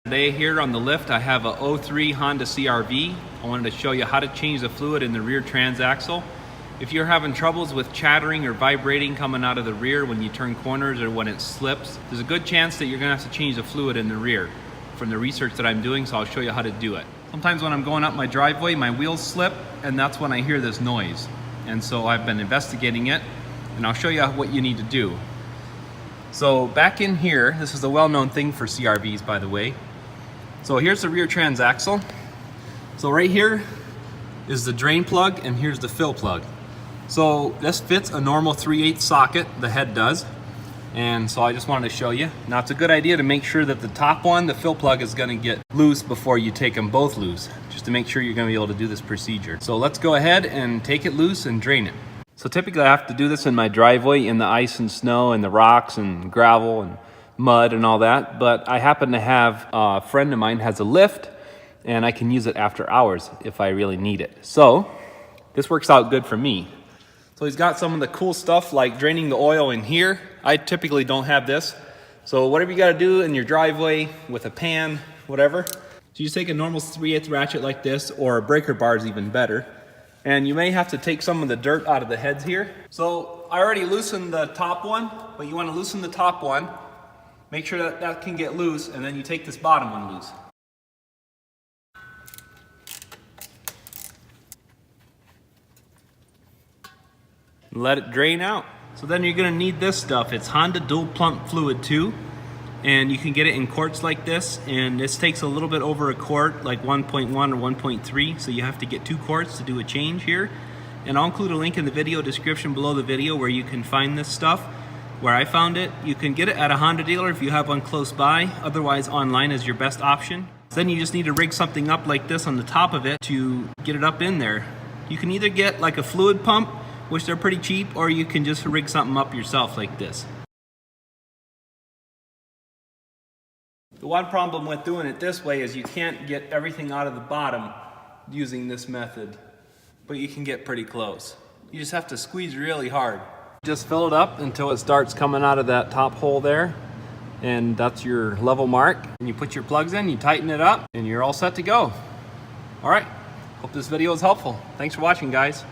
Today here on the lift I have a 03 Honda CRV. I wanted to show you how to change the fluid in the rear transaxle. If you're having troubles with chattering or vibrating coming out of the rear when you turn corners or when it slips, there's a good chance that you're going to have to change the fluid in the rear. From the research that I'm doing, so I'll show you how to do it. Sometimes when I'm going up my driveway, my wheels slip, and that's when I hear this noise. And so I've been investigating it, and I'll show you what you need to do. So back in here, this is a well-known thing for CRVs, by the way. So here's the rear transaxle. So right here is the drain plug, and here's the fill plug. So this fits a normal 3/8 socket, the head does. And so I just wanted to show you. Now it's a good idea to make sure that the top one, the fill plug, is going to get loose before you take them both loose, just to make sure you're going to be able to do this procedure. So let's go ahead and take it loose and drain it. So typically I have to do this in my driveway in the ice and snow and the rocks and gravel and mud and all that, but I happen to have a friend of mine has a lift and I can use it after hours if I really need it. So this works out good for me. So he's got some of the cool stuff like draining the oil in here. I typically don't have this. So whatever you gotta do in your driveway with a pan, whatever. So you just take a normal 3/8 ratchet like this, or a breaker bar is even better. And you may have to take some of the dirt out of the heads here. So I already loosened the top one, but you wanna loosen the top one. Make sure that that can get loose, and then you take this bottom one loose. Let it drain out. So then you're gonna need this stuff. It's Honda Dual Plump Fluid 2, and you can get it in quarts like this, and this takes a little bit over a quart, like 1.1 or 1.3, so you have to get 2 quarts to do a change here. And I'll include a link in the video description below the video where you can find this stuff. Where I found it, you can get it at a Honda dealer if you have one close by, otherwise online is your best option. Then you just need to rig something up like this on the top of it to get it up in there. You can either get like a fluid pump, which they're pretty cheap, or you can just rig something up yourself like this. The one problem with doing it this way is you can't get everything out of the bottom using this method, but you can get pretty close. You just have to squeeze really hard. Just fill it up until it starts coming out of that top hole there, and that's your level mark. And you put your plugs in, you tighten it up, and you're all set to go. All right, hope this video was helpful. Thanks for watching, guys.